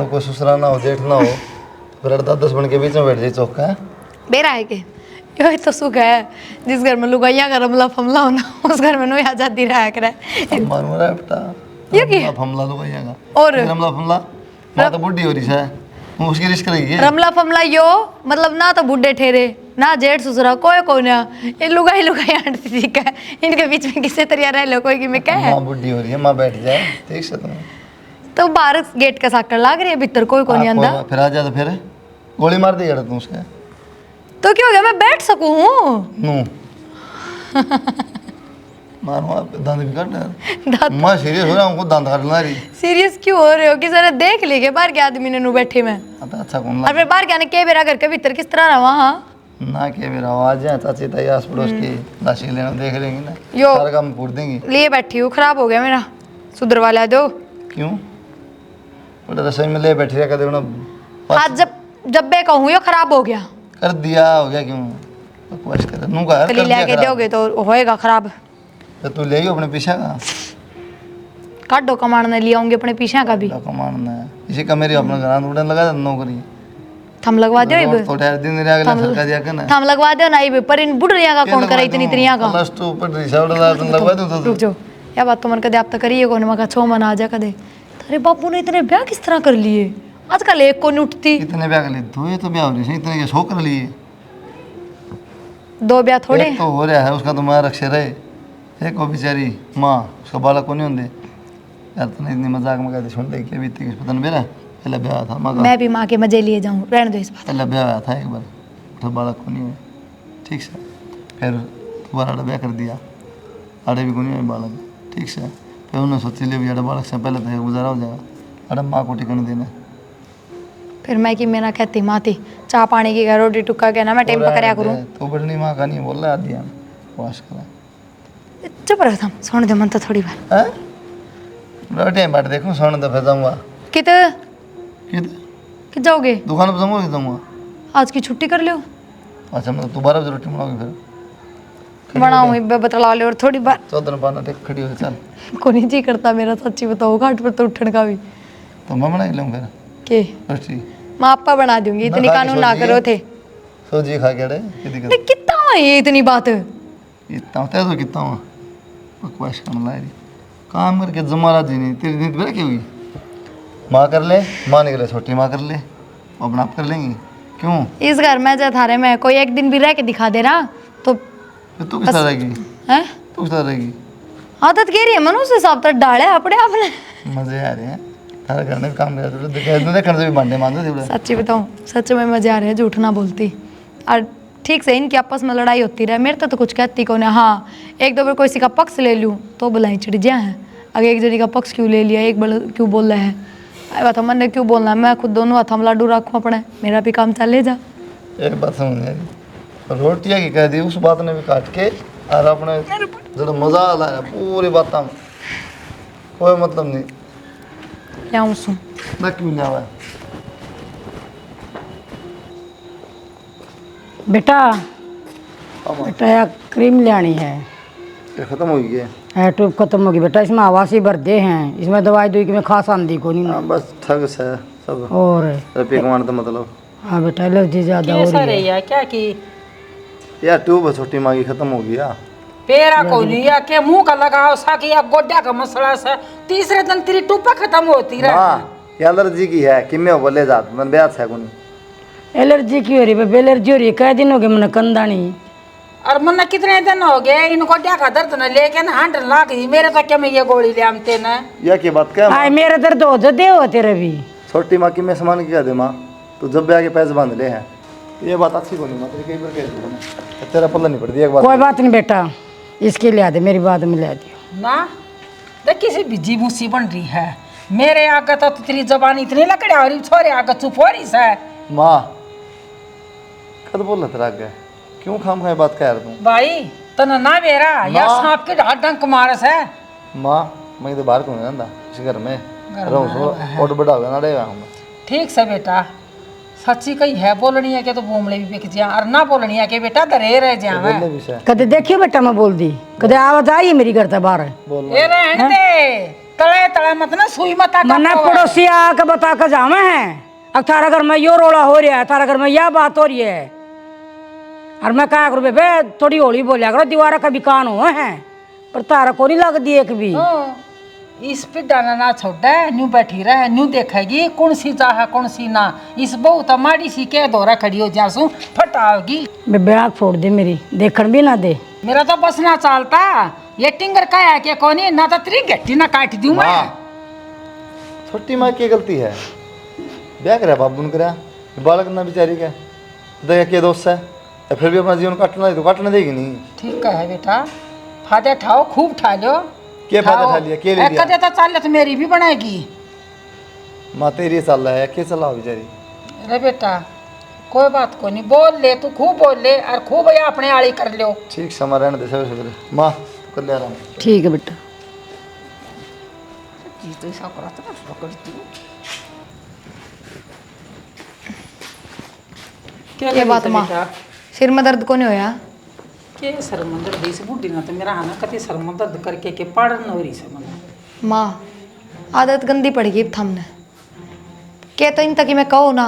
मतलब कोई ससुरा ना हो जेठ ना हो फिर 10 बन के बीच में बैठ जाए चौका है बेरा है के यही तो सुख है जिस घर में लुगाइया का रमला फमला होना उस घर में नो आजादी रहा करे मार मरा है बेटा ये की रमला फमला लो भैया और रमला फमला माँ तो बुढ़ी हो रही है उसकी रिस्क रही है रमला फमला यो मतलब ना तो बूढ़े ठहरे ना जेठ ससुरा कोई ना ये लुगाई लुगाई आंटी ठीक है इनके बीच में किसी तरह रह लो कोई की में क्या है माँ बुढ़ी हो रही है माँ बैठ जाए ठीक से तुम तो बाहर गेट का साकर लाग रही है भीतर कोई नहीं आंदा फिर आ जा तो फिर गोली मार दी यार तुम उसके तो क्या हो गया मैं बैठ सकूं नू मार मार दांत भी काट दांत मैं सीरियस हो रहा हूँ दांत काट ला रही सीरियस क्यों हो रहे हो कि जरा देख लीजिए बाहर के आदमी ने नु बैठे में अब अच्छा कौन और फिर बाहर के आने के बेरा घर के भीतर किस तरह रहा वहाँ ना के मेरा आवाज है चाची ताई आस पड़ोस की राशि लेना देख लेंगे ना यो सारा काम पूछ देंगे लिए बैठी हूँ खराब हो गया मेरा सुधर वाला दो क्यों बोले रसोई में ले बैठी रहा कदे आज जब बे कहूँ यो खराब हो गया कर दिया हो गया क्यों बकवास कर नू का कली लेके दोगे तो होएगा खराब तो तू ले अपने पीछे का काटो कमाण ने ले आऊंगी अपने पीछे का भी कमाना है इसी का मेरी अपने घर उड़न लगा नौकरी थम लगवा दो इब तो ठहर दिन रे अगला सरकार दिया करना थम लगवा दो ना इब पर इन बुढ़िया का कौन करे इतनी त्रिया का प्लस 2 पर रिजल्ट ला तुम लगवा दूं तो रुक जाओ या बात तो मन कदे आप तो करिए कोने मका 6 मन आ जा कदे अरे बापू ने इतने ब्याह किस तरह कर लिए आजकल एक को नहीं उठती कितने ब्याह कर लिए दो ये तो ब्याह हो रही है इतने के शो कर लिए दो ब्याह थोड़े एक तो हो रहा है उसका तो मां रखे रहे एक वो बेचारी माँ उसका बालक को नहीं होंगे यार तूने इतनी मजाक में कहते सुन दे के बीती किस पता नहीं मेरा पहले ब्याह था माँ का मैं भी माँ के मजे लिए जाऊँ रहने दो इस बात पहले ब्याह था एक बार तो बालक को नहीं हुए ठीक से फिर दोबारा ब्याह कर दिया अरे भी को नहीं हुए बालक ठीक से फिर उन्होंने सोची लिया भी अरे बालक से पहले तो गुजारा हो जाएगा अरे माँ को टिकन देना फिर मैं कि मेरा कहती माती चाय पानी की रोटी टुक्का के ना मैं टाइम पकड़या करूँ तो बड़नी माँ का नहीं बोल रहा दिया वाश करा चुप रहो तुम सोने दो मन तो थोड़ी बार हैं रोटी बाट देखूं सोने तो फिर जाऊंगा कित कित जाओगे दुकान पर जाऊंगा कि जाऊंगा आज की छुट्टी कर लो अच्छा मतलब दोबारा रोटी बनाओगे फिर बनाऊँ बतला लो और थोड़ी बार चौधर पाना टेक खड़ी हो चल को नहीं जी करता मेरा सच्ची बताओ घाट पर तो उठने का भी तो मैं बना ही लूँ फिर के रोटी मैं आपा बना दूंगी इतनी कानून ना करो थे सोजी खा के कितना है ये इतनी बात इतना होता है तो कितना हुआ बकवास करने ला रही काम करके जमारा जी नहीं तेरी नींद बैठ हुई माँ कर ले माँ निकले छोटी माँ कर ले अपना आप कर लेंगी क्यों इस घर में जो थारे में कोई एक दिन भी रह के दिखा दे रहा तो फिर तू किस तरह रहेगी हैं तू किस तरह रहेगी आदत कह रही है मनुष्य हिसाब तक डाले अपने आपने मजे आ रहे हैं थारा घर में काम कर देखने से भी बांटे मानते थे सच्ची बताऊँ सच में मजे आ रहे हैं झूठ ना बोलती और ठीक से इनकी आपस में लड़ाई होती रहे मेरे तो कुछ कहती कौन है हाँ एक दो बार कोई का पक्ष ले लूँ तो बुलाई चिड़ जा है अगर एक जनी का पक्ष क्यों ले लिया एक बड़ा क्यों बोल रहा है अरे बात मन ने क्यों बोलना मैं खुद दोनों हाथ में लाडू रखूँ अपने मेरा भी काम चले जा एक बात समझ आई रोटियाँ की कह दी उस बात ने भी काट के और अपने जो मजा आ रहा है पूरी बात कोई मतलब नहीं क्या हूँ सुन मैं क्यों लिया हुआ है बेटा बेटा यह क्रीम लेनी है ये खत्म हो गई है ट्यूब खत्म होगी बेटा इसमें हवासी भर दे हैं इसमें दवाई दुई की में खास आंदी को नहीं हाँ बस ठग से है सब और रुपये कमाने तो मतलब हाँ बेटा एलर्जी ज्यादा हो रही है क्या की यार ट्यूब छोटी मांगी खत्म हो गया पेरा को लिया के मुंह का लगाओ साकी या गोड्या का मसला से तीसरे दिन तेरी टूपा खत्म होती रहे हाँ ये एलर्जी की है कि मैं बोले जात मन ब्याज है कोनी एलर्जी की हो रही है एलर्जी हो रही है कै दिन हो गए मैंने कंदानी और मन कितने दिन हो गए इन गोड्या का दर्द न लेके ना हंड लाग गई मेरे तक में ये गोली ले आमते न यह की बात क्या आए मेरे दर्द हो जो दे हो तेरे भी छोटी माँ की मैं सामान किया दे माँ तो जब भी आके पैसे बांध ले हैं ये बात अच्छी कोनी माँ तेरी कई बार कह दी तेरा पल्ला नहीं पड़ती एक बात कोई बात नहीं बेटा इसके लिए दे मेरी बात में ले दियो ना देख किसी बिजी मुसी बन रही है मेरे आगे तो तेरी जबान इतनी लकड़े हो रही छोरे आगे चुप हो रही है माँ कद बोल तेरा आगे क्यों खाम खाए बात कह रहा तू भाई तना ना बेरा या सांप के ढाड डंक मारस है माँ मैं तो बाहर क्यों नहीं रहता इस घर में रहूँ सो और बड़ा होगा ना रहेगा हूँ ठीक से बेटा सच्ची कही है बोलनी है कि तो बोमले भी बिक जा और ना बोलनी है कि बेटा दरे रह जा बोलने भी से कदे देखियो बेटा मैं बोल दी कदे आवाज आई है मेरी घर से बाहर ये रहने दे तले तले मत ना सुई मत आ मन्ना पड़ोसी आके बता कर जावे हैं अब थारा घर में यो रोला हो रहा है, थारा घर में यह बात हो रही है। और मैं क्या करूँ बे, थोड़ी होली बोलिया करो, दीवारा कभी कान हो हैं पर तारा को नहीं लग दी एक भी। इस पे डाना ना छोड़ा न्यू बैठी रहे, न्यू देखेगी कौन सी जा है कौन सी ना। इस बहुत माड़ी सी के दौरा खड़ी हो जासू फटाओगी। बेबे आँख फोड़ दे मेरी, देखण भी ना दे। मेरा तो बस ना चलता, ये टिंगर का है क्या कौन ना तो तेरी गट्टी ना काट दूं मैं। छोटी माँ की गलती है, ब्याह करा बाबू ने करा, बालक ना बेचारी का दया के दोस्त है, तो फिर भी अपना जीवन काटना है तो काटने देगी नहीं। ठीक है बेटा, फायदा उठाओ, खूब उठा लो। क्या फायदा उठा लिया, क्या ले लिया? कदे तो चल तो मेरी भी बनाएगी। माँ तेरी चल रहा है, क्या चला बेचारी? अरे बेटा कोई बात को नहीं, बोल ले तू, खूब बोल ले और खूब या अपने आड़ी कर लो। ठीक समा रहने दे सवेरे सवेरे। माँ कर ले आराम। ठीक है बेटा। तो ऐसा करा था ना करती क्या ये बात माँ, सिर में दर्द को नहीं होया? के सर में दर्द इस बुढ़ी ना तो मेरा हाना कति सर में दर्द करके के पड़ न हो रही से मन। माँ आदत गंदी पड़ गई थमने के, तो इन तक मैं कहो ना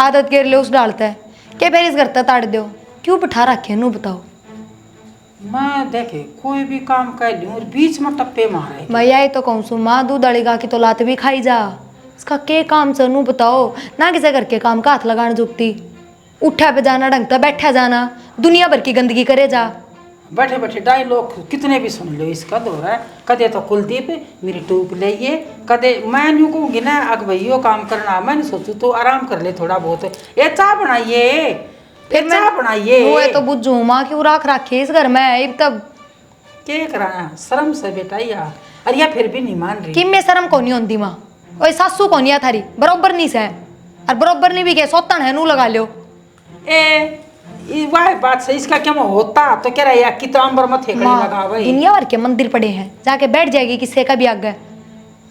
आदत गिर ले उस डालता है के फिर इस करता ताड़ दो, क्यों बिठा रखे नू बताओ। मैं देखे कोई भी काम कर लूं और बीच में टप्पे मारे। मैं यही तो कहूँ सू माँ, दूध अड़ेगा की तो लात भी खाई जा, इसका के काम से नू बताओ ना। किसी घर के काम का हाथ लगाना जुकती, उठा पे जाना ढंगता, बैठा जाना, दुनिया भर की गंदगी करे जा। बैठे बैठे डायलॉग कितने भी सुन लो इसका दौर है। कदे तो कुलदीप मेरी टूप ले, कदे मैं यूँ कहूँगी ना अग भाई यो काम करना, मैं नहीं सोचू तो आराम कर ले थोड़ा बहुत, ये चाह बनाइए फिर चाह बनाइए। वो तो बुझू माँ क्यों राख रखी इस घर में, तब क्या कराना शर्म से बेटा यार। अरे या फिर भी नहीं मान रही कि मैं शर्म को नहीं होती माँ, ओए सासू को नहीं थारी बरोबर नहीं से, और बरोबर नहीं भी के सोतन है नू लगा लो। वाह बात सही, इसका क्या होता तो कह रहा है कि तो अंबर मथे कड़ी लगा भाई। दुनिया भर के मंदिर पड़े हैं, जाके बैठ जाएगी किससे का भी आगे।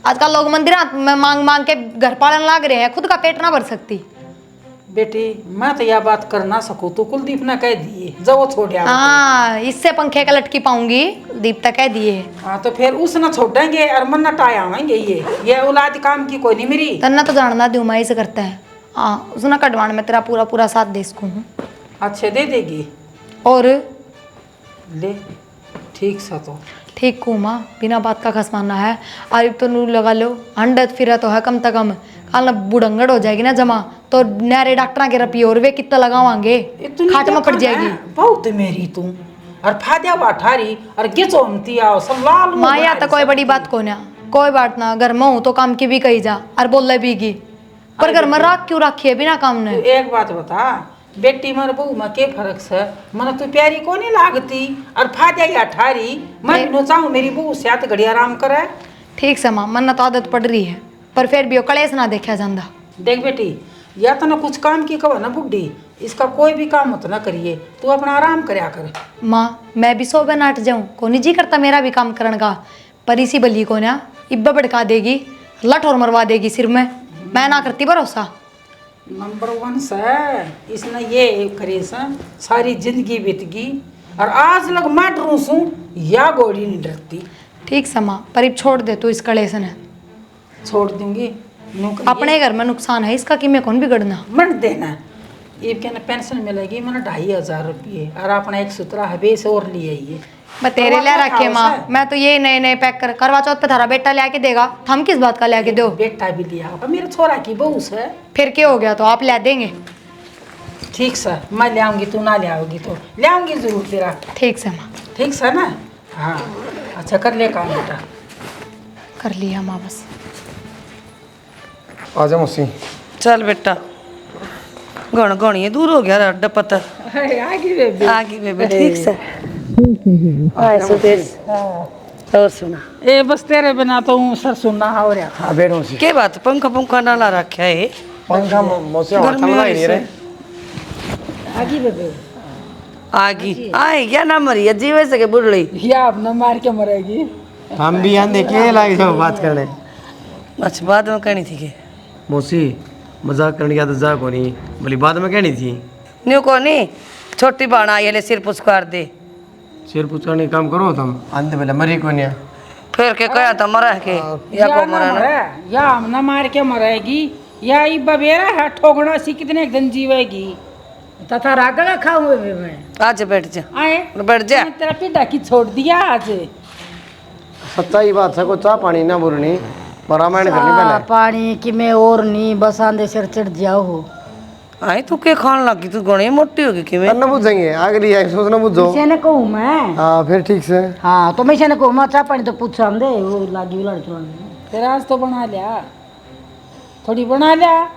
आजकल लोग मंदिर में मांग मांग के घर पालन लाग रहे हैं, खुद का पेट ना भर सकती। बेटी मैं तो यह बात कर ना सकूं तो कुलदीप ना कह दिए जब वो छोड़ आया। हाँ इससे पंखे का लटकी पाऊंगी, दीप तक कह दिए। हाँ तो फिर उस ना छोड़ेंगे और मन ना टाया आवेंगे। ये औलाद काम की कोई नहीं मेरी। तन्ना तो जानना दूँ मैं इसे करता है। हाँ उसना कटवाण में तेरा पूरा पूरा साथ दे सकूँ। अच्छे दे देगी और ले ठीक सा तो ठीक हूँ माँ, बिना बात का खसमाना है। अरे तो नू लगा लो, हंडत फिरा तो है कम से कम, कल ना बुढ़ंगड़ हो जाएगी ना जमा तो नारे डॉक्टर के रपी और वे कितना लगावांगे, खाट में पड़ जाएगी। बहुत मेरी तू और फायदा बाठारी और गिचोमती आओ सब लाल माँ या तो कोई बड़ी बात को ना, कोई बात ना, घर में हूँ तो काम की भी कही जा और बोल ले भी की, पर घर में राख क्यों रखी है बिना काम ने। एक बात बता बेटी मर बहू में के फर्क से, मन तू प्यारी को नहीं लागती और फायदा या ठारी। मैं नो चाहूँ मेरी बहू से आत घड़ी आराम करे। ठीक से माँ, मन तो आदत पड़ रही है पर फिर भी वो कलेश ना देखा जाता। देख बेटी या तो ना कुछ काम की कहो ना बुढ़ी, इसका कोई भी काम मत ना करिए, तू अपना आराम करया कर। माँ मैं भी सो नाट जाऊँ, को नहीं जी करता मेरा भी काम करने का, पर इसी बली को ना इब्बा भड़का देगी, लठ और मरवा देगी सिर में, मैं ना करती भरोसा। नंबर 1 से इसने ये करे सारी जिंदगी बीतगी और आज लग मैं डरू सू या गोली नहीं डरती। ठीक समा पर अब छोड़ दे तू इस कलेश ने, छोड़ दूंगी अपने घर में नुकसान है इसका कि मैं कौन बिगड़ना। मन देना ये कहना पेंशन मिलेगी मैंने 2500 रुपये और अपना एक सूत्रा है बेस और लिए ये मैं तेरे ले रखे माँ, मैं तो ये नए नए पैक कर करवा चौथ पे थारा बेटा ले आके देगा, हम किस बात का ले आके दो। बेटा भी लिया होगा मेरे छोरा की बहू से, फिर क्या हो गया तो आप ले देंगे। ठीक सर मैं ले आऊंगी, तू ना ले आओगी तो ले आऊंगी जरूर तेरा। ठीक से माँ, ठीक सर ना। हाँ अच्छा कर ले काम बेटा। कर लिया माँ बस। आ जा मौसी। चल बेटा गण गणिए दूर हो गया अड्डा पता आगे बेबी आगे बेबे ठीक से और सुना ए बस तेरे बिना तो हूँ सर सुनना हो रहा। हाँ बैठ मौसी। के बात पंखा पंखा ना ला रखा है पंखा मौसी हवा चल रहा ही नहीं रे। आगे बेबी आगी आए क्या ना मरी है जीवे से के बुढ़ड़ी या अब न मार के मरेगी। हम भी यहाँ देखे लागे जो बात करने। अच्छा बाद में कहनी थी के मौसी मजाक करने का तो जा को नहीं बोली बाद में कहनी थी। न्यू को नहीं छोटी बाणा ये ले सिर पुचकार दे सिर पुचकाने काम करो तुम अंत पहले मरी को नहीं फिर के कया था मरा के या को ना मरा ना मरे, या हम ना मार के मरेगी, या ई बबेरा है ठोकना सी कितने दिन जीवेगी। तथा रागड़ा खाऊंगे भी मैं। आज बैठ जा आए बैठ जा मैंने तेरा पिता की छोड़ दिया आज। सच्चाई बात है, को चाह पानी ना बोलनी पर रामायण करनी आ, पहले। पानी कि मैं और नहीं बस आंधे सिर चढ़ जाओ हो। आई तू के खान लगी तू घणी मोटी होगी कि मैं करना पूछेंगे आगे लिया सोचना पूछो। इसे ने कहूँ मैं। हाँ फिर ठीक से। हाँ तो मैं इसे ने कहूँ मैं चाह पानी तो पूछ दे वो लागी उलड़ चुलड़। तेरा आज तो बना लिया, थोड़ी बना लिया।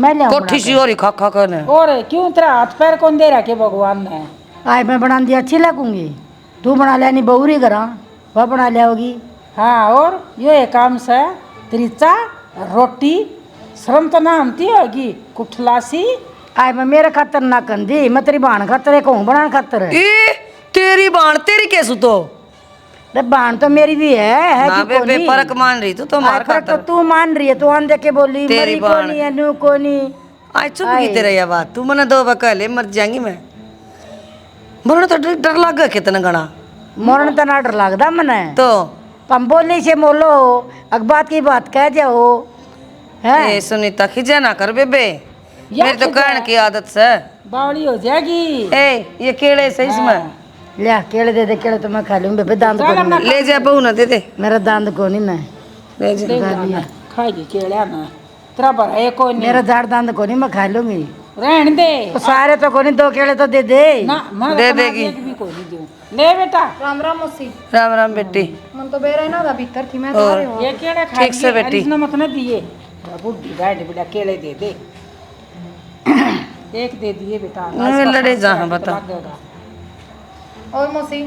मैं ले कोठी सी और खा खा कर ने और क्यों तेरा हाथ पैर कौन दे रहा के भगवान ने? आए मैं बना दिया अच्छी लगूंगी। तू बना लिया नहीं बहुरी करा वह बना लिया होगी। हाँ और ये काम से तेरी चाह रोटी शर्म तो ना हमती होगी कुठलासी। आए मैं मेरे खातर ना कंदी मैं तेरी बाण खातर कहूँ बनाने खातर है। ए तेरी बाण तेरी कैसु तो अरे बाण तो मेरी भी है ना कि बे कोनी? फर्क मान रही तू तो मार आए, फर्क तो खातर तू मान रही है तू आन दे के बोली तेरी मरी बाण। कोनी अनु कोनी। आई चुप की तेरा ये बात तू मने दो बकले मर जाएंगी मैं मरने तो डर लग गया कितना गणा मरण तो ना डर लगता मने तो हम बोली से बोलो अखबार की बात कह जाओ है। ए सुनीता खिजा ना कर बेबे मेरी तो कहने की आदत से बावड़ी हो जाएगी। ए ये केड़े से इसमें ले केले दे केले तो मैं खा लूँ बेबे दांत को नहीं। ले जा बहू ना दे दे मेरा दांत को नहीं ना ले जा ले जाना, खाएगी केड़ा ना तेरा भरा है कोई नहीं। मेरा झाड़ दांत को नहीं मैं खा लूंगी। रहने दे तो सारे तो को नहीं 2 केले तो दे दे। ना मैं दे अपना देगी। एक भी कोई नहीं दूं। ले बेटा राम राम मौसी राम राम बेटी मन तो बेरा ना था भीतर थी मैं और ये केड़े खा ठीक से बेटी। नमक न दिए बुढ़ी गाय बेटा केले दे दे। एक दे दिए बेटा नहीं लड़े जहाँ बता और मौसी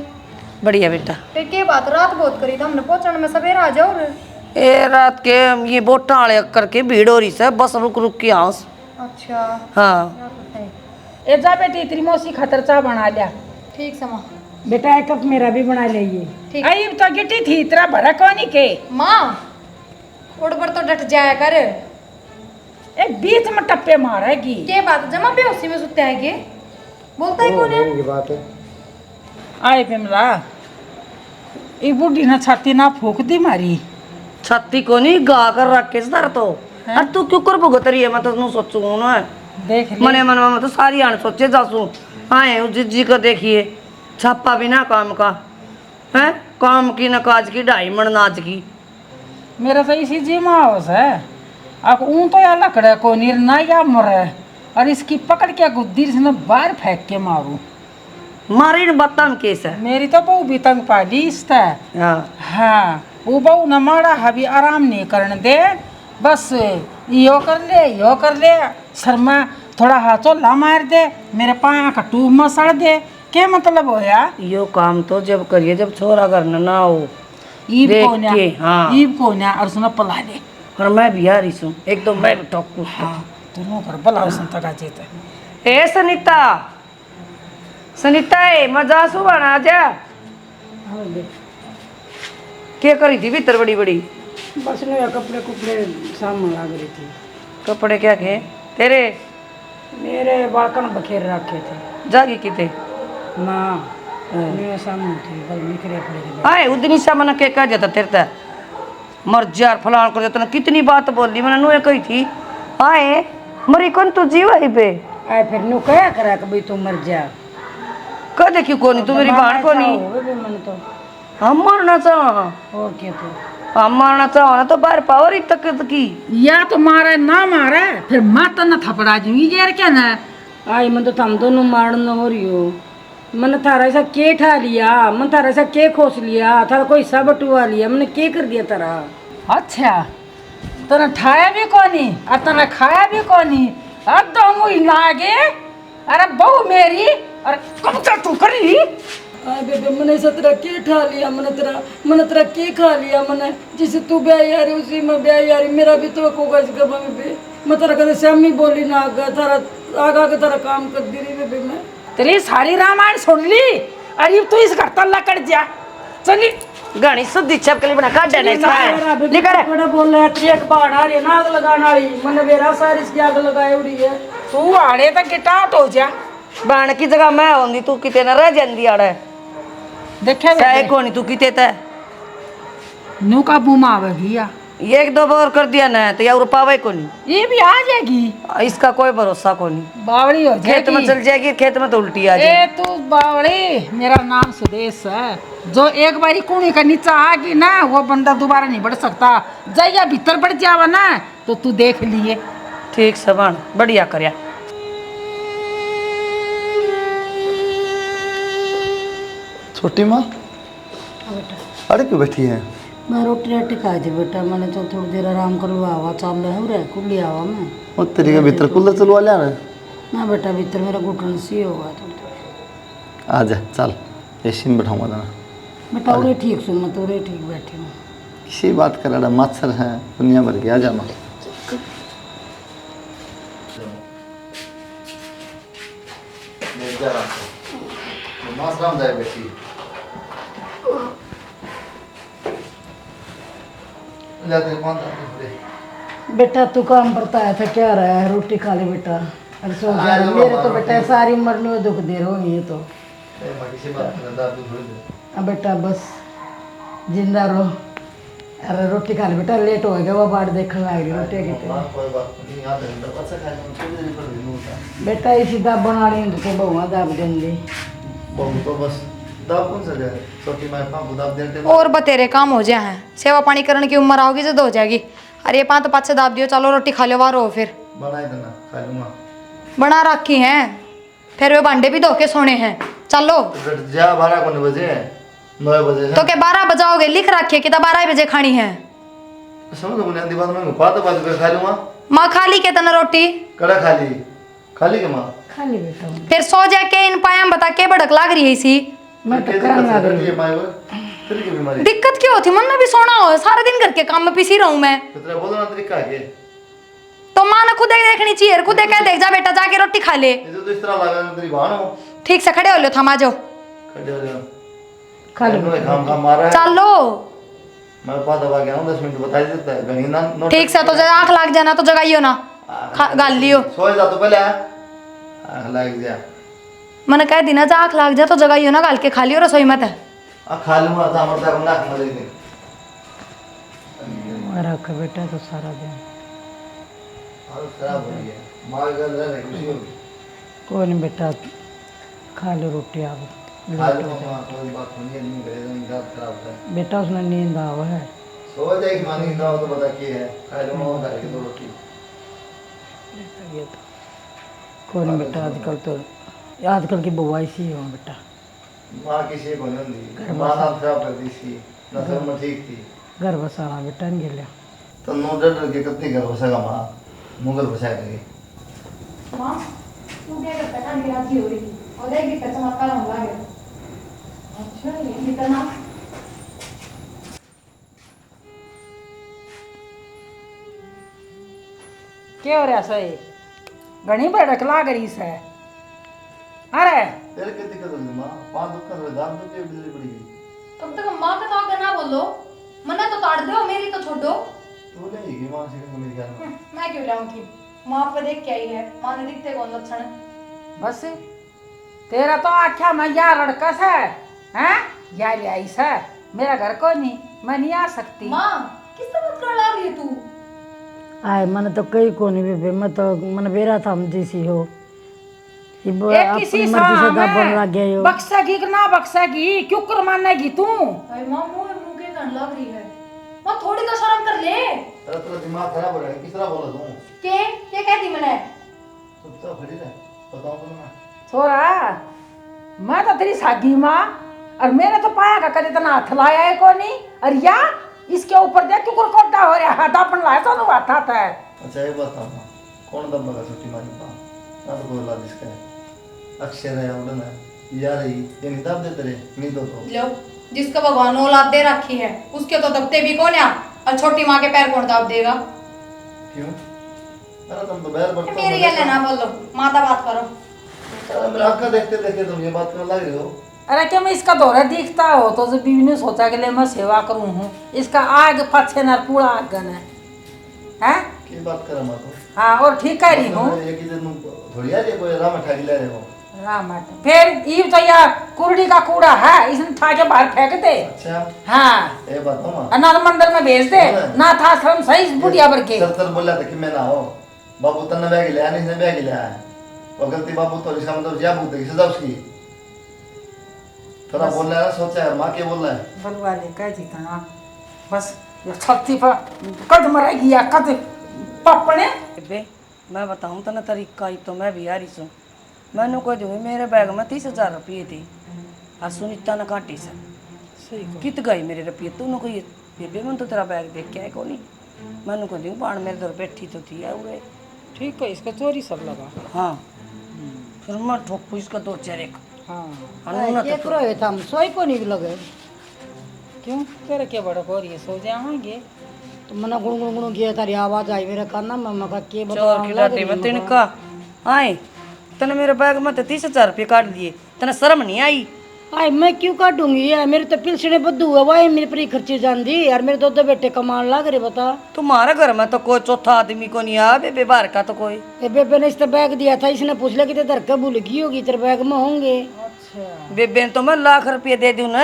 बढ़िया बेटा फिर के बात रात बहुत करी था हमने पहुंचने में सवेरा आ जाओ रे। ए रात के ये बोटा वाले करके भीड़ हो रही से बस रुक रुक के आऊं अच्छा हाँ ए जा बेटी तेरी मौसी खातर चाह बना लिया। ठीक से माँ बेटा एक कप मेरा भी बना लेंगे। ठीक आई तो गिटी थी तेरा भरा कोनी के माँ उड़ पर तो डट जाया कर। ए बीच में टप्पे मारेगी। के बात जमा बेहोशी में सुते हैं के बोलता ही कौन है? ये बात है। आए पिमला ये बुढ़ी ना छाती ना फूक दी मारी। छत्ती को नहीं गा कर रख के सर तो अरे तू क्यों कर भुगतरी है मैं तो नु सोचू ना देख ले मने मन में तो सारी आने सोचे जासू आए उस जी को देखिए छापा भी ना काम का है काम की न काज की ढाई मण नाच की मेरा तो इसी जी मावस है। अब ऊँ तो या लकड़े को निर्णय या मरे और इसकी पकड़ के गुद्दी से बाहर फेंक के मारूं। मारी न बत्ता में केस है मेरी तो बहू भी तंग पाली इसता हाँ हाँ वो बहू न मारा अभी आराम नहीं करने दे बस यो कर ले शर्मा थोड़ा हाथों मार दे मेरे पाया का टूब में सड़ दे क्या मतलब हो यार। यो काम तो जब करिए जब छोरा करना ना हो ईब देख को के, हाँ। ईब को ना और सुना पला दे। और मैं भी आ रही हूँ एकदम मैं भी ठोकू हाँ दोनों कर बलाओ संता का जीत। ए सनीता सनीता ए मजा सु बना जा क्या करी थी भीतर बड़ी बड़ी बस नहीं कपड़े कुपड़े सामान लग रही थी। कपड़े क्या खे तेरे मेरे बालकन बखेर रखे थे जागी किते माँ मेरे सामने थी बस निकले पड़े थे। आए उदनी सा मन के कह जाता तेरे ता मर जार फलान कर देता कितनी बात बोली मैंने नुए कही थी आए मरी कौन तू जीव है पे आए फिर नु क्या करा कि भाई तू मर जा। कह देखी कोनी तू मेरी बहन कोनी मन तो हम मरना चाह और क्या तो हम मरना चाहो ना तो बाहर पावर ही तक की या तो मारे ना मारे फिर माता न थपड़ा दूंगी यार क्या ना। आई मन तो थम दोनों मारना हो रही हो मन थारा ऐसा के ठा लिया मन थारा ऐसा के खोस लिया थारा कोई सा बटुआ लिया मैंने के कर दिया तारा। अच्छा तने ठाया भी कोनी और तने खाया भी कोनी अब तो मुई लागे अरे बहू मेरी और कब तक तू करी। आए बेबे मैंने सतरा के ठा लिया मन तेरा के खा लिया मैंने जिसे तू ब्याह यारी उसी में ब्याह यारी मेरा भी तो कोगा इसका बेबे मैं तेरा कदे श्यामी बोली ना आगा तारा आगा के तारा काम कर दी रही बेबे मैं तेरी सारी रामायण सुन ली अरे तू इस घर तल्ला कर जा चली गानी सुधी छपकली बना काट देने निकर बड़ा बोल रहा है तेरी एक बाढ़ आ रही है ना आग लगाने वाली मैंने मेरा सारी इसकी आग लगाई उड़ी है। तू आड़े तक गिटा तो जा बाण की जगह मैं होंगी तू किते न रह जांदी आड़े देखे सह कोनी तू किते ते नू का बुमा आवेगी या ये एक दो बार कर दिया ना तो या पावे को नहीं, ये भी आ जाएगी। इसका कोई भरोसा को नहीं। बावड़ी हो खेत में जाएगी। चल जाएगी, खेत में तो उल्टी आ ए जाएगी। तू बावड़ी, मेरा नाम सुदेश है। जो एक बारी कुणी का नीचा आ गई ना वो बंदा दोबारा नहीं बढ़ सकता। जाइया भीतर बढ़ जावा ना तो तू देख लिए। ठीक सबन बढ़िया करया। छोटी माँ अरे क्यों बैठी है? मैं रोटी राटी खाई थी बेटा, मैंने तो थोड़ी देर आराम करवा हवा चल रहे हो रहा कुल्ली हवा में। और तेरी का भीतर कूलर चलवा लिया ना? ना बेटा भीतर मेरा घुटन सी होगा थोड़ी थोड़ी। आ जा चल एसी में बैठाऊंगा तना। बेटा उरे ठीक सुन, मैं तो उरे ठीक बैठी हूँ। किसी बात कर रहा मच्छर है दुनिया भर के। आ जा माँ। बेटा तू काम करता है था क्या रहा है? रोटी खा ले बेटा। अरे सो जा रही मेरे तो बेटा सारी उम्र में दुख दे रहे हो ये तो। अब बेटा बस जिंदा रहो। अरे रोटी खा ले बेटा, लेट हो गया वो बाट देखने लग रही रोटी की। बेटा इसी दाब बना रही हूँ तो बहुआ दाब देंगे। और बतेरे काम हो जाए हैं, सेवा पानी करने की उम्र आओगी जद हो जाएगी। अरे पाँच तो पाँच से दाब दियो, चलो रोटी खा लो वार हो। फिर बना रखी हैं, फिर वे भांडे भी धो के सोने हैं। चलो जा 12 को बजे 9 बजे तो के 12 बजाओगे, लिख रखिए कि 12 बजे खानी है। समझ बुनियादी बात मैं बात बात कर खा लूंगा। माँ खाली के तना रोटी कड़ा खाली खाली के माँ खाली बेटा फिर सो जाके इन पाया बता के भड़क लाग रही है इसी। मैं तो करने लग रही हूँ। तेरी की बीमारी दिक्कत क्यों होती? मन में भी सोना हो, सारा दिन घर के काम में पिसी रहूं मैं। तेरा बोलना तरीका है तो माँ ने खुद देखनी चाहिए, खुद कह देख जा बेटा जाके रोटी खा ले। ये तो इस तरह लगा तेरी बहन हो। ठीक से खड़े हो लो, थमा जाओ। खड़े हो जाओ। खा लो काम काम मारा है। चलो मैं पास दबा गया हूं 10 मिनट बता ही देता है गणी ना नोट। ठीक से तो आँख लाग जाना तो जगाइयो ना, गाल लियो। सो जा तो पहले आंख लग जा। मैंने कह दी ना जा आँख लाग जा तो जगाइयो ना, गाल के खा लियो, रसोई मत है। आ खा लूंगा था मरता को नाक मर जाएगी। रख बेटा तो सारा दिन हालत खराब हो गई है। मां गल रहे खुशी होगी। कोई नहीं बेटा खा लो रोटी आप। खा लूंगा कोई बात नहीं नहीं करेगा नहीं रात खराब है। बेटा उसने नींद आवा है। सो जाएगी मानी ना हो तो बता के है। खा लूंगा घर की 2 रोटी। कोई नहीं बेटा आजकल की बुआ ऐसी हो बेटा। मां किसी को नहीं दी मां हाथ खराब कर दी थी ना सब में ठीक थी। घर बसाना बेटा नहीं गिला तो नो डर के कितनी घर बसेगा मां मुगल बसाएगी। माँ तू क्या करता है? मेरी रात हो रही और देख भी चमत्कार होगा गया। अच्छा ये कितना क्या हो रहा सही घनी भड़क लाग रही है। अरे तेरे क्या दिक्कत होगी मां? 5 दुख का दाम तो तेरी बिजली पड़ी गई। तब तक माँ का तो ना बोलो, मना तो ताड़ दो, मेरी तो छोड़ो। तू लेगी मां से मेरे ख्याल में। मैं क्यों लाऊंगी? माँ पे देख के आई है, माँ ने दिखते कौन लक्षण है। बस तेरा तो आख्या मैं यार लड़कस है यार आईस है। मेरा घर को नहीं, मैं नहीं आ सकती। माँ किससे बात कर ला रही है तू? आए मन तो कई को नहीं बेबे, मैं तो मन बेरा था हम जैसी हो। ये एक किसी अपनी मर्जी से दाबन लग गया यो। बक्सेगी कि ना बक्सेगी क्यों कर मानेगी तू? अरे माँ मुंह के करने लग रही है। माँ थोड़ी तो शर्म कर ले। तेरा तो दिमाग खराब हो रहा है। किस तरह बोला तू? क्या कहती मैंने? चुपचाप खड़ी रह बताऊं तो मैं। छोरा मैं तो तेरी सागी माँ और मैंने तो पाया का कदे इतना हाथ लाया है को नहीं। और या इसके ऊपर देख क्यों कोटा हो रहा है दापन लाया तो नु हाथ आता है। अच्छा ये बता मां कौन दबा छुट्टी मारी पा ना तो कोई लादिस का अक्षर है उड़न है यार ये नहीं दब देते रे नहीं तो लो जिसका भगवान औलाद दे रखी है उसके तो दबते भी कौन है, और छोटी माँ के पैर कौन दाब देगा? क्यों? अरे तुम तो बैर बरता मेरी गल है ना बोलो, माता बात करो। अरे मेरा आंखें देखते देखते तुम ये बात करने लग रहे हो। अरे क्या मैं इसका दौरा दिखता हो तो जो बीवी ने सोचा के लिए मैं सेवा करूँ हूँ। इसका आग पछे न पूरा आगन है की बात कर मां तो। हाँ और ठीक कह रही हूँ। ये कि तुम थोड़ी यार ये कोई राम ठगी ले रहे हो। राम फिर ईव तो यार कुरड़ी का कूड़ा है इसने था के बाहर फेंक दे। अच्छा हाँ ये बताओ माँ अनाथ मंदिर में भेज दे ना था श्रम सही बुढ़िया भर के। सर बोला था कि मैं ना हो बाबू तन्ने बैग लिया नहीं इसने बैग लिया है और गलती बाबू तो इसका मतलब क्या भूत की सजा उसकी थोड़ा बोल रहा है सोचा है माँ क्या बोल रहा है बलवा ले कह जीता ना बस ये छत्ती पर कद मरेगी या कद पपने। बेबे मैं बताऊँ तो ना तरीका ही तो मैं भी आ रही हूँ मैंने कोई दूँ मेरे बैग में 30,000 रुपये थे और सुनीता ने काटी से सही कित गई मेरे रुपये तूने कोई बेबे मैं तो तेरा बैग देख के आए को नहीं मैंने को दूँ पान मेरे दर बैठी तो थी उड़े ठीक है इसका चोरी सब लगा। हाँ फिर मैं ठोकू इसका 2 चार एक हाँ ये करो ये था सोई को नहीं लगे क्यों तेरे क्या बड़ा हो रही है सो जाएंगे तो मना गुण गुण गुण किया तारी आवाज आई मेरे कान में मैं कहा के चोर की लाठी में तिनका आए तने मेरे बैग में तो 30,000 रुपये काट दिए तने शर्म नहीं आई आई मैं क्यों काटूंगी यार मेरे तो पिलसने बद्दू हुआ भाई मेरे पर ही खर्चे जान दी यार मेरे तो बेटे कमाल लग रहे बता तुम्हारे घर में तो कोई चौथा आदमी को नहीं आ बेबे बाहर का तो कोई ये बेबे ने इस बैग दिया था इसने पूछ लिया कि तेरे घर भूल गई होगी तेरे बैग में होंगे। बेबे ने तो मैं लाख रुपये दे दूं ना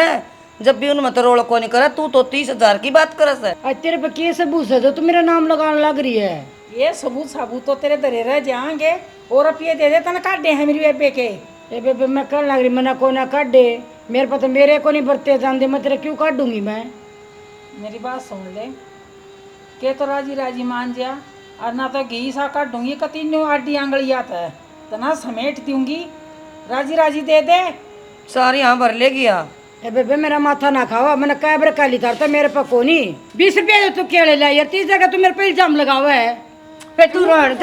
जब भी उनमें तो रोल को नहीं करा तू तो 30,000 की बात करस है। आज तेरे पे के सबूत है जो तू मेरा नाम लगाने लग रही है ये सबूत साबूत तो तेरे दरे रह जाएंगे और रुपये दे दे तना काट दे हैं मेरी बेबे के। ये बेबे मैं कहने लग रही मना को ना काट दे मेरे पास तो मेरे को नहीं बरते जानते मैं तेरे क्यों काट दूंगी मैं। मेरी बात सुन ले के तो राजी राजी मान जा और ना तो घी सा काट दूंगी कतीनों आडी आंगली आता है तो ना समेट दूंगी राजी राजी दे दे सारी यहाँ भर ले गया। ए बेबे मेरा माथा ना खावा मैंने कैबरे काली था मेरे पे को नहीं 20 रुपये तू केड़े ला यार 30 जगह तू मेरे पे इल्जाम लगावा है फिर तू रहन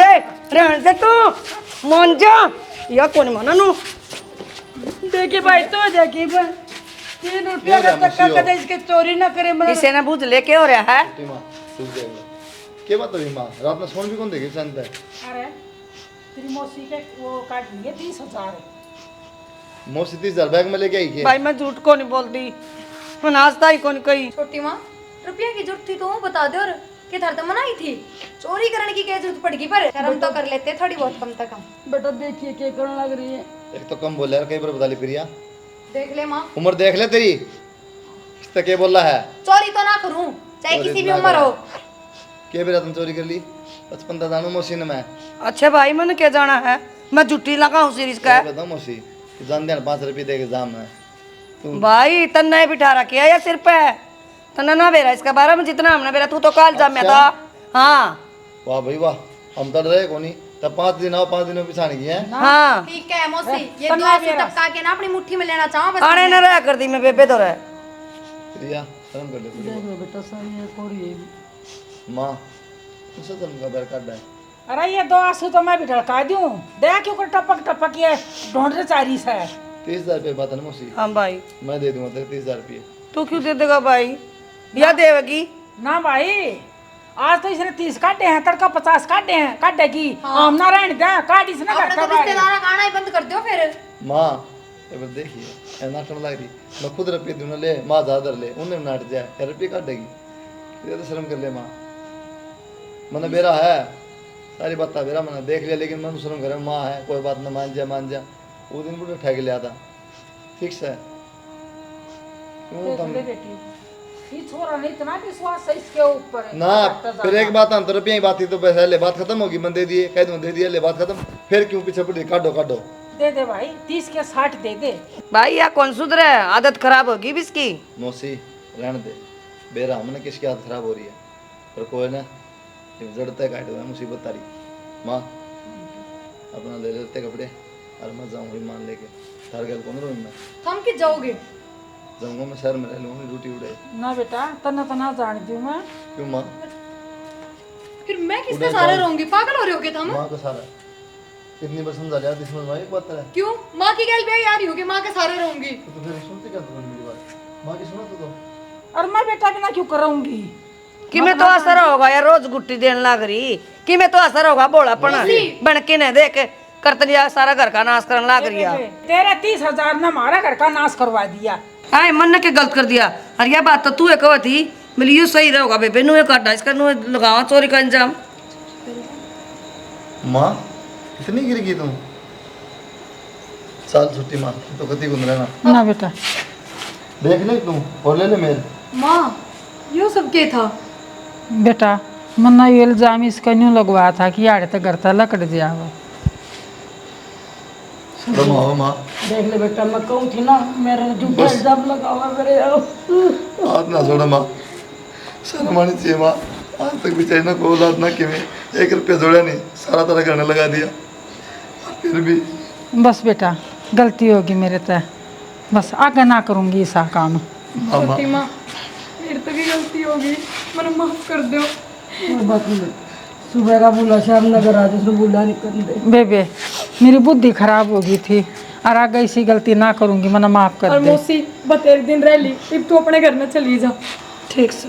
दे तू मान जा या कौन माना नू देखिए भाई तो जाके 3 रुपया का तक कदे इसके चोरी ना करे मैं इसे ना बुझ लेके हो रहा है ती माँ सूझ जाएगा क्या बात हुई माँ रात में सोन भी कौन देगी चंद है अरे तेरी मौसी के वो काट दिए 30,000 मोसी 30,000 बैग में लेके आई के भाई मैं झूठ को नहीं बोलती मैं नाश्ता ही कौन कही छोटी माँ रुपया की जरूरत थी तो वो बता दे और कि थर तो मनाई थी चोरी करने की क्या जरूरत पड़गी पर शर्म तो कर लेते थोड़ी बहुत कम तक हम। बेटा देखिए क्या करने लग रही है एक तो कम बोल यार कई बार बता ली प्रिया देख ले माँ उम्र देख ले तेरी इस तक क्या बोल रहा है चोरी तो ना करूँ चाहे चोरी किसी भी ना उम्र हो। क्या बेरा तुम चोरी कर ली 55 दानू मोसी ने मैं अच्छा भाई मैंने क्या जाना है मैं झुट्टी लगा हूँ सीरीज का बताऊँ मोसी तू जान दे 5 रुपये दे के जाम है भाई तन्ने बिठा रखे है या सिर पे तन्ना ना बेरा इसका बारे में जितना हमने बेरा तू तो काल जा में था। हाँ वाह भाई वाह हम तो रहे कोनी तब 5 दिन आओ 5 दिनों पिछाने की है हाँ ठीक है मौसी ये 280 टपका के ना अपनी मुट्ठी में लेना चाहो बस। आने न रहा कर दी मैं बेबे तो रहे प्रिया शर्म कर ले प्रिया बेटा सारी है कोरी माँ उसे तुम का बैर काट है अरे ये 2 आंसू तो मैं भी ढड़का दूं देख क्यों कर टपक टपक ये ढूंढ चारी से 30,000 रुपये बात है ना मोसी हाँ भाई मैं दे दूंगा तेरे 30,000 रुपये तू क्यों दे देगा भाई या देगी ना भाई आज तो इसने 30 काटे हैं तड़का 50 काटे हैं काटेगी हम ना रहने दे काट इसने अपने करता तो रिश्तेदार खाना ही बंद कर दो फिर। माँ एक बार देखिए है नाटन लग रही मैं खुद रुपये दूँ ले माँ ज़्यादा ले उन्हें नाट जाए या रुपये काटेगी ये तो शर्म कर ले माँ मैंने बेरा है सारी बात बेरा मैंने देख लिया लेकिन मैं शर्म करे माँ है कोई बात ना मान जा वो दिन बुढ़े ठग लिया था ठीक से क्यों तुम ये छोरा नहीं इतना विश्वास है इसके ऊपर है। ना फिर एक बात हम तो रुपये की बात थी तो पैसा ले बात खत्म होगी मैं दे दिए कह दूँ दे दिया ले बात खत्म फिर क्यों पीछे पड़ी काटो काटो दे दे भाई 30 के 60 दे दे। भाई या कौन सुधरे आदत खराब होगी भी इसकी मौसी रहने दे बेरा हमने किसकी आदत खराब हो रही है पर कोई ना जड़ते काट हुआ मुसीबत तारी माँ अपना ले लेते कपड़े और मैं जाऊँगी मान लेके थार गल कौन रूम में थम के जाओगे जाऊँगा मैं शहर में रह लूँगी ड्यूटी उड़े ना बेटा तना तना जान दूं मैं क्यों माँ फिर मैं किसके सहारे रहूंगी पागल हो रहे हो क्या तुम। माँ का सारा कितनी बार समझा लिया इसमें भाई एक बात है क्यों माँ की गैल भी आ रही होगी माँ के सहारे रहूंगी तो फिर सुनती क्या तुम मेरी बात माँ की सुनो तो और मैं बेटा बिना क्यों कराऊंगी कि मैं तो असर होगा या रोज गुट्टी देने लग रही कि मैं तो असर होगा बोलापन बन के न देख करतन या सारा घर का नाश करने लग रही है तेरे 30,000 ने हमारा घर का नाश करवा दिया। आए मन ने के गलत कर दिया और यह बात तो तू एक थी मिली यू सही रहोगा बेबे नु काटा इसका नु लगावा चोरी का अंजाम। माँ कितनी गिर गई तुम चल छुट्टी मार तो कति गुंद रहना ना बेटा देख ले तू और ले ले मेल माँ यो सब क्या था? बेटा मन्ना ये इल्जाम इसका न्यू लगवाया था कि यार तो घर था लकड़ दिया हुआ। शर्म आओ माँ देख ले बेटा मैं कहूँ थी ना मेरा झूठा इल्जाम लगा हुआ मेरे हाथ ना जोड़ा माँ शर्म आनी चाहिए माँ आज तक बेचारी ना को औलाद ना किमें 1 रुपया जोड़ा नहीं सारा तरह करने लगा दिया फिर भी बस बेटा गलती होगी मेरे से, बस आगे ना करूँगी ऐसा काम। मामा माँ मेरे तो भी गलती होगी, मैंने माफ कर दो। सुबह का बोला शाम नगर आज उसने बोला नहीं कर दे बेबे मेरी बुद्धि खराब हो गई थी और आगे ऐसी गलती ना करूँगी, मैंने माफ कर और दे। मौसी बस एक दिन रह ली, अब तू अपने घर में चली जा। ठीक से